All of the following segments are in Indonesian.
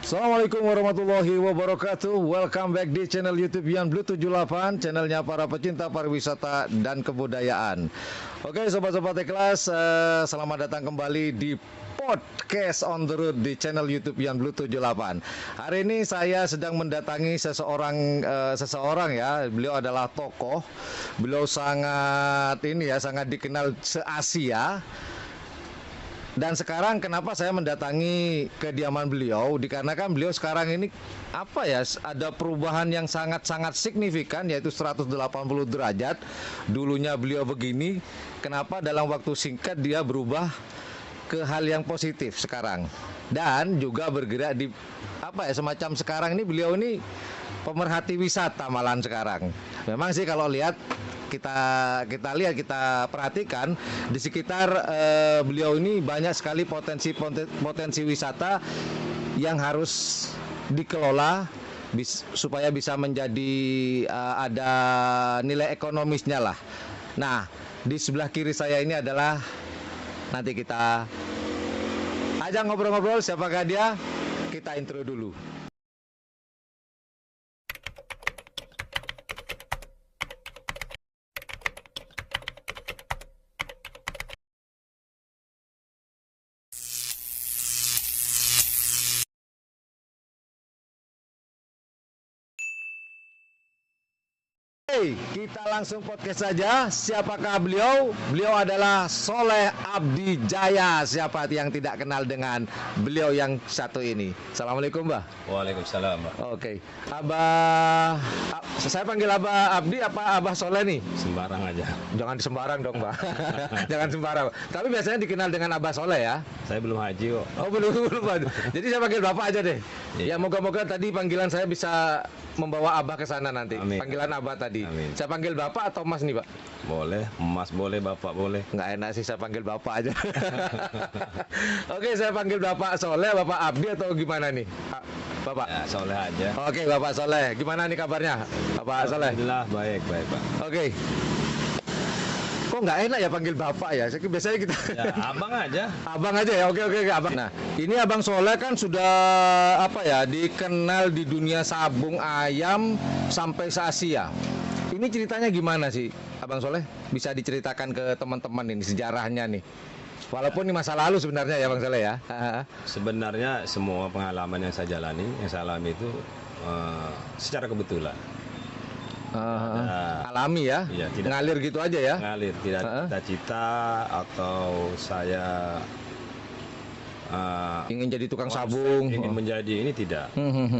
Assalamualaikum warahmatullahi wabarakatuh. Welcome back di channel YouTube Yan Blue 78, channelnya para pecinta pariwisata dan kebudayaan. Oke, sobat-sobat ikhlas, selamat datang kembali di podcast on the road di channel YouTube Yan Blue 78. Hari ini saya sedang mendatangi seseorang ya. Beliau adalah tokoh. Beliau sangat dikenal se-Asia. Dan sekarang kenapa saya mendatangi kediaman beliau? Dikarenakan beliau sekarang ini ada perubahan yang sangat-sangat signifikan, yaitu 180 derajat. Dulunya beliau begini, kenapa dalam waktu singkat dia berubah ke hal yang positif sekarang. Dan juga bergerak di semacam sekarang ini beliau ini pemerhati wisata malahan sekarang. Memang sih kalau lihat kita perhatikan di sekitar beliau ini banyak sekali potensi wisata yang harus dikelola supaya bisa menjadi ada nilai ekonomisnya lah. Nah, di sebelah kiri saya ini adalah, nanti kita ajak ngobrol-ngobrol siapakah dia, kita intro dulu. Kita langsung podcast saja. Siapakah beliau? Beliau adalah Soleh Abdi Jaya. Siapa yang tidak kenal dengan beliau yang satu ini? Assalamualaikum, Mbah. Waalaikumsalam, Mbak. Oke. Abah, saya panggil Abah Abdi apa Abah Soleh nih? Sembarang aja. Jangan sembarang dong, Mbak. Jangan sembarang. Tapi biasanya dikenal dengan Abah Soleh ya? Saya belum haji kok. Oh, belum. Jadi saya panggil Bapak aja deh. Iya. Ya, moga-moga tadi panggilan saya bisa membawa Abah ke sana nanti. Amin. Panggilan Abah tadi. Amin. Saya panggil Bapak atau Mas nih, Pak? Boleh, Mas boleh, Bapak boleh. Nggak enak sih saya panggil Bapak aja. Oke, saya panggil Bapak Soleh, Bapak Abdi atau gimana nih? Bapak? Ya, Soleh aja. Oke, Bapak Soleh. Gimana nih kabarnya? Bapak Soleh? Alhamdulillah, baik, Pak. Oke. Kok nggak enak ya panggil Bapak ya? Biasanya kita... Ya, abang aja. Abang aja ya, oke, Abang. Nah, ini Abang Soleh kan sudah dikenal di dunia sabung ayam sampai se-Asia. Ini ceritanya gimana sih, Abang Soleh? Bisa diceritakan ke teman-teman ini sejarahnya nih. Walaupun ini masa lalu sebenarnya ya, Bang Soleh ya. Sebenarnya semua pengalaman yang saya alami itu secara kebetulan. Alami ya? Iya, tidak ngalir gitu aja ya? Ngalir, tidak cita-cita atau saya ingin jadi tukang sabung, ingin menjadi ini tidak.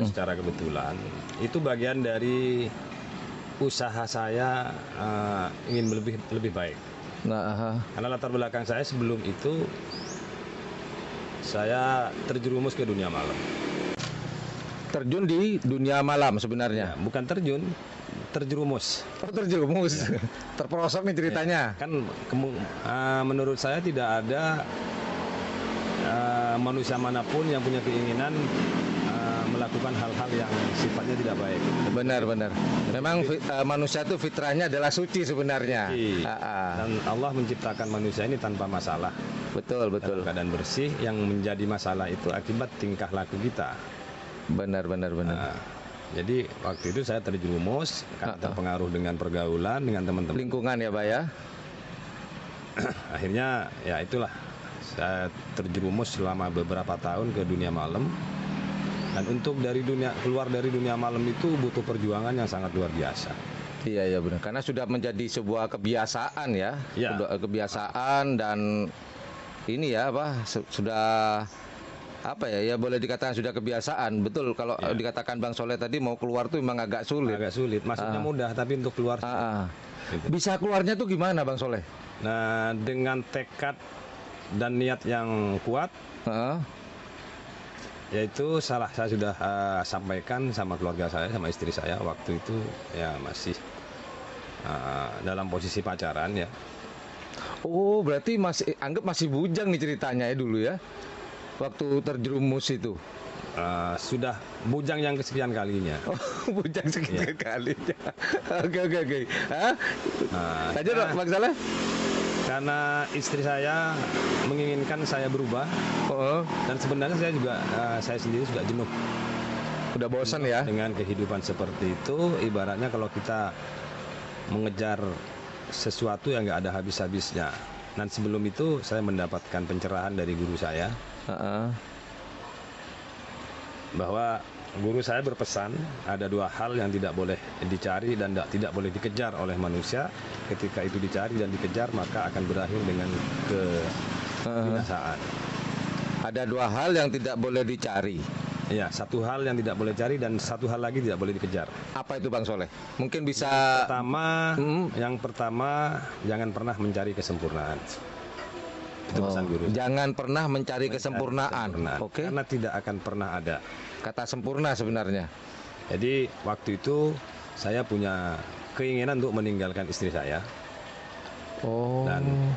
Secara kebetulan itu bagian dari usaha saya ingin lebih baik. Karena latar belakang saya sebelum itu saya terjerumus ke dunia malam. Terjun di dunia malam sebenarnya? Ya, bukan terjun, terjerumus. Oh, terjerumus. Ya. Terperosok nih ceritanya. Ya, kan menurut saya tidak ada manusia manapun yang punya keinginan melakukan hal-hal yang sifatnya tidak baik. Benar. Memang manusia itu fitrahnya adalah suci sebenarnya. Dan Allah menciptakan manusia ini tanpa masalah. Betul. Dalam keadaan bersih, yang menjadi masalah itu akibat tingkah laku kita. Benar. Jadi waktu itu saya terjerumus karena terpengaruh dengan pergaulan dengan teman-teman. Lingkungan ya, Pak ya. Akhirnya ya itulah, saya terjerumus selama beberapa tahun ke dunia malam. Dan untuk keluar dari dunia malam itu butuh perjuangan yang sangat luar biasa. Iya benar. Karena sudah menjadi sebuah kebiasaan ya. Sudah kebiasaan dan ini ya sudah boleh dikatakan sudah kebiasaan. Betul, kalau dikatakan Bang Soleh tadi mau keluar tuh memang agak sulit. Masuknya mudah tapi untuk keluar gitu. Bisa keluarnya tuh gimana, Bang Soleh? Nah, dengan tekad dan niat yang kuat, yaitu saya sudah sampaikan sama keluarga saya, sama istri saya waktu itu ya masih dalam posisi pacaran ya. Oh, berarti masih bujang nih ceritanya ya dulu ya. Waktu terjerumus itu. Sudah bujang yang kesekian kalinya. Oh, bujang sekian kalinya. Oke. Lanjut, Bang Saleh. Karena istri saya menginginkan saya berubah, dan sebenarnya saya sendiri juga jenuh. Udah bosan ya dengan kehidupan seperti itu. Ibaratnya kalau kita mengejar sesuatu yang nggak ada habis-habisnya. Dan sebelum itu saya mendapatkan pencerahan dari guru saya, bahwa guru saya berpesan ada 2 hal yang tidak boleh dicari dan tidak boleh dikejar oleh manusia. Ketika itu dicari dan dikejar, maka akan berakhir dengan kebinasaan. Ada 2 hal yang tidak boleh dicari. Ya, 1 hal yang tidak boleh cari dan 1 hal lagi tidak boleh dikejar. Apa itu Bang Soleh? Mungkin bisa. Yang pertama, jangan pernah mencari kesempurnaan. Itu pesan guru. Jangan pernah mencari kesempurnaan. Oke. Karena tidak akan pernah ada kata sempurna sebenarnya. Jadi waktu itu saya punya keinginan untuk meninggalkan istri saya. Dan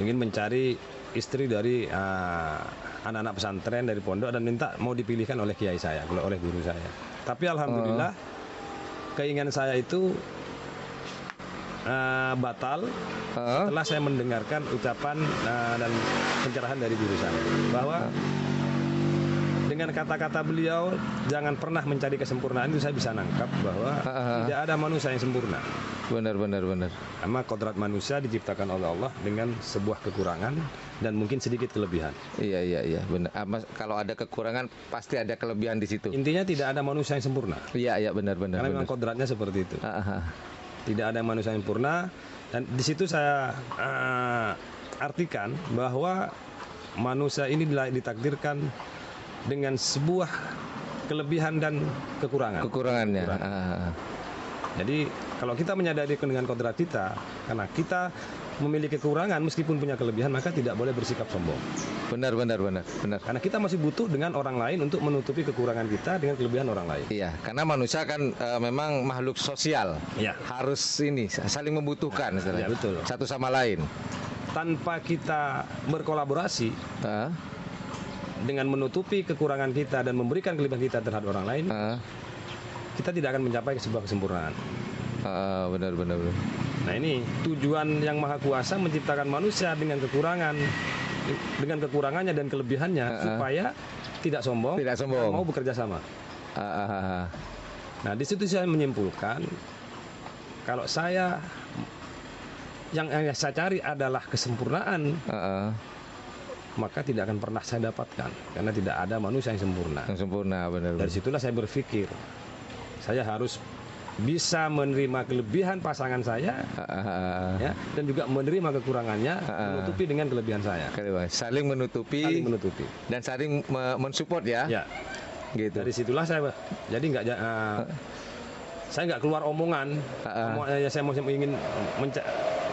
ingin mencari istri dari anak-anak pesantren dari pondok dan minta mau dipilihkan oleh kiai saya, oleh guru saya. Tapi alhamdulillah keinginan saya itu batal setelah saya mendengarkan ucapan dan pencerahan dari guru saya, bahwa dengan kata-kata beliau jangan pernah mencari kesempurnaan, itu saya bisa nangkap bahwa tidak ada manusia yang sempurna. Benar. Karena kodrat manusia diciptakan oleh Allah dengan sebuah kekurangan dan mungkin sedikit kelebihan. Iya, benar. Kalau ada kekurangan pasti ada kelebihan di situ. Intinya tidak ada manusia yang sempurna. Iya, benar. Karena memang kodratnya seperti itu. Tidak ada manusia yang sempurna, dan di situ saya artikan bahwa manusia ini ditakdirkan dengan sebuah kelebihan dan kekurangannya. Jadi kalau kita menyadari dengan kodrat kita, karena kita memiliki kekurangan meskipun punya kelebihan, maka tidak boleh bersikap sombong. Benar. Karena kita masih butuh dengan orang lain untuk menutupi kekurangan kita dengan kelebihan orang lain. Iya, karena manusia kan memang makhluk sosial. Iya. Harus saling membutuhkan, ya, betul. Satu sama lain. Tanpa kita berkolaborasi dengan menutupi kekurangan kita dan memberikan kelebihan kita terhadap orang lain, kita tidak akan mencapai sebuah kesempurnaan. Benar. Nah, ini tujuan Yang Maha Kuasa menciptakan manusia dengan kekurangannya dan kelebihannya, supaya tidak sombong, mau bekerja sama. Nah, di situ saya menyimpulkan, kalau yang saya cari adalah kesempurnaan, maka tidak akan pernah saya dapatkan, karena tidak ada manusia yang sempurna. Benar. Dari situlah saya berpikir, saya harus bisa menerima kelebihan pasangan saya, ya, dan juga menerima kekurangannya, menutupi dengan kelebihan saya. Saling menutupi dan saling mensupport ya. Gitu. Dari situlah saya nggak keluar omongan. Saya ingin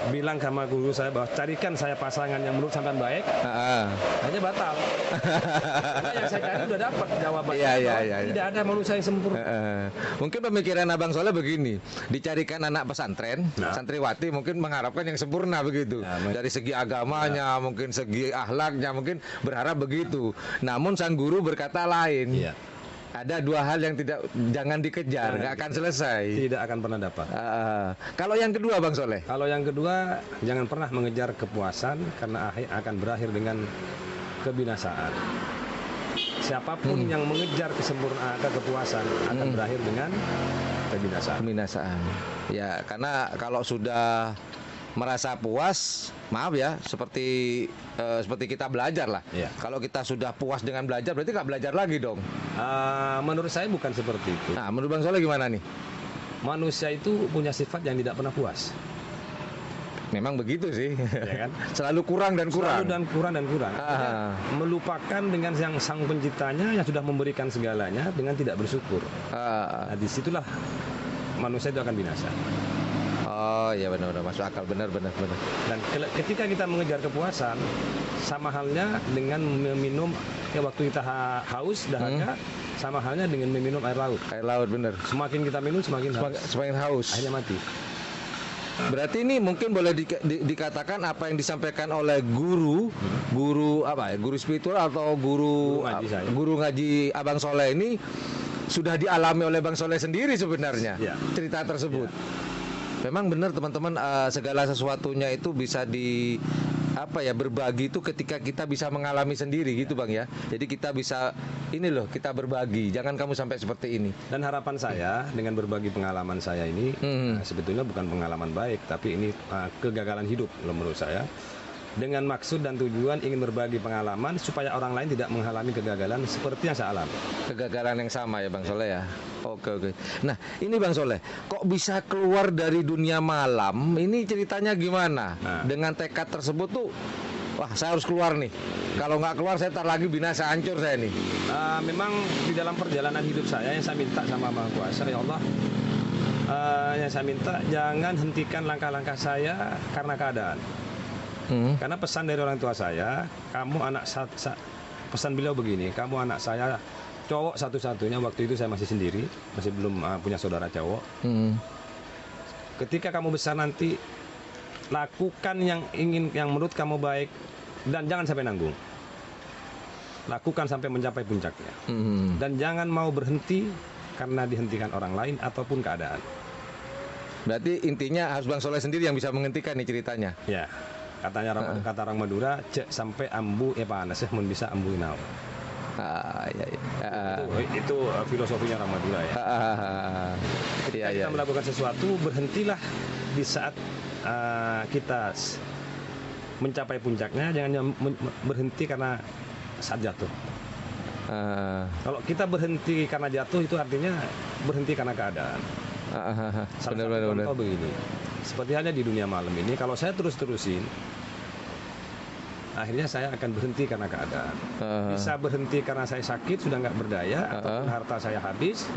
bilang sama guru saya bahwa carikan saya pasangan yang menurut sampean baik. Hanya batal. Karena yang saya cari udah dapat jawabannya. Iya. Tidak ada manusia yang sempurna. Mungkin pemikiran Abang Soleh begini, dicarikan anak pesantren, santriwati mungkin mengharapkan yang sempurna begitu. Dari segi agamanya, mungkin segi akhlaknya, mungkin berharap begitu. Namun sang guru berkata lain. Iya. Ada 2 hal yang jangan dikejar, nggak akan selesai. Tidak akan pernah dapat. Kalau yang kedua, Bang Soleh? Kalau yang kedua, jangan pernah mengejar kepuasan, karena akan berakhir dengan kebinasaan. Siapapun yang mengejar kesempurnaan atau kepuasan akan berakhir dengan kebinasaan. Ya, karena kalau sudah merasa puas, maaf ya, seperti kita belajar lah. Ya. Kalau kita sudah puas dengan belajar, berarti nggak belajar lagi dong. Menurut saya bukan seperti itu. Nah, menurut Bang Soleh gimana nih? Manusia itu punya sifat yang tidak pernah puas. Memang begitu sih, ya kan? Selalu kurang. Melupakan dengan yang sang penciptanya yang sudah memberikan segalanya dengan tidak bersyukur. Nah, disitulah manusia itu akan binasa. Oh iya, benar masuk akal, benar. Dan ketika kita mengejar kepuasan, sama halnya dengan meminum, waktu kita haus dahaga, sama halnya dengan meminum air laut. Air laut, benar. Semakin kita minum semakin haus. Akhirnya mati. Berarti ini mungkin boleh dikatakan apa yang disampaikan oleh guru spiritual atau guru ngaji Abang Soleh ini sudah dialami oleh Bang Soleh sendiri sebenarnya. Ya. Cerita tersebut. Memang benar teman-teman, segala sesuatunya itu bisa berbagi itu ketika kita bisa mengalami sendiri gitu Bang ya. Jadi kita bisa kita berbagi. Jangan kamu sampai seperti ini. Dan harapan saya dengan berbagi pengalaman saya ini sebetulnya bukan pengalaman baik, tapi ini kegagalan hidup menurut saya. Dengan maksud dan tujuan ingin berbagi pengalaman supaya orang lain tidak mengalami kegagalan seperti yang saya alami. Kegagalan yang sama ya Bang Soleh ya. Oke. Nah ini Bang Soleh, kok bisa keluar dari dunia malam? Ini ceritanya gimana? Dengan tekad tersebut tuh, wah saya harus keluar nih. Kalau nggak keluar saya tar lagi binasa, hancur saya nih. Memang di dalam perjalanan hidup saya yang saya minta sama Maha Kuasa, ya Allah, yang saya minta jangan hentikan langkah-langkah saya karena keadaan. Karena pesan dari orang tua saya, pesan beliau begini, kamu anak saya cowok satu-satunya, waktu itu saya masih sendiri, masih belum punya saudara cowok. Ketika kamu besar nanti, lakukan yang menurut kamu baik dan jangan sampai nanggung. Lakukan sampai mencapai puncaknya. Dan jangan mau berhenti karena dihentikan orang lain ataupun keadaan. Berarti intinya harus Bang Soleh sendiri yang bisa menghentikan nih ceritanya. Ya. Kata orang Madura, cek sampai ambu panas mun bisa ambu inau. Itu filosofinya orang Madura ya. Ketika kita melakukan sesuatu, berhentilah di saat kita mencapai puncaknya, jangan berhenti karena saat jatuh. Kalau kita berhenti karena jatuh, itu artinya berhenti karena keadaan. Salah satu contoh begini, seperti halnya di dunia malam ini, kalau saya terusin, akhirnya saya akan berhenti karena keadaan. Bisa berhenti karena saya sakit, sudah nggak berdaya, ataupun harta saya habis.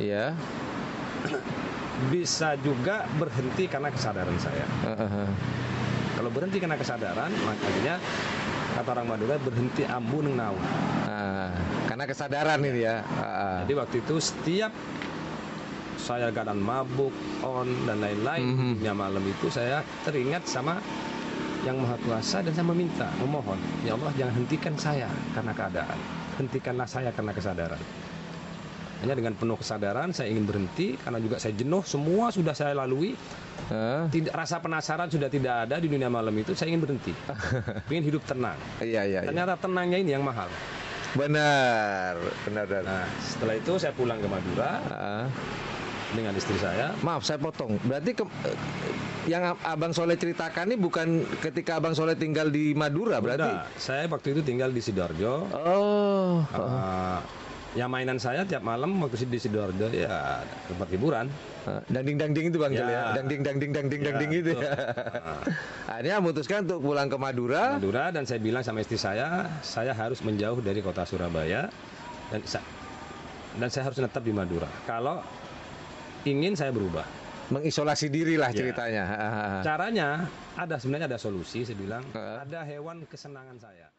Bisa juga berhenti karena kesadaran saya. Kalau berhenti karena kesadaran, makanya kata orang Madura, berhenti ambu neng nau. Karena kesadaran ini ya. Jadi waktu itu setiap saya keadaan mabuk, dan lain-lain, dunia malam itu saya teringat sama Yang Maha Kuasa dan saya memohon, ya Allah jangan hentikan saya karena keadaan, hentikanlah saya karena kesadaran. Hanya dengan penuh kesadaran saya ingin berhenti karena juga saya jenuh, semua sudah saya lalui. Rasa penasaran sudah tidak ada di dunia malam itu, saya ingin berhenti. Ingin hidup tenang. Ternyata tenangnya ini yang mahal. Benar. Nah, setelah itu saya pulang ke Madura dengan istri saya. Maaf saya potong. Berarti yang Abang Soleh ceritakan ini bukan ketika Abang Soleh tinggal di Madura berarti? Saya waktu itu tinggal di Sidoarjo. Yang mainan saya tiap malam waktu di Sidoarjo ya tempat hiburan. Dangding itu Bang Soleh ya. Dangding gitu ya. Akhirnya memutuskan untuk pulang ke Madura. Dan saya bilang sama istri saya harus menjauh dari kota Surabaya dan saya harus tetap di Madura. Kalau ingin saya berubah, mengisolasi diri lah ceritanya. Caranya sebenarnya ada solusi. Saya bilang ada hewan kesenangan saya.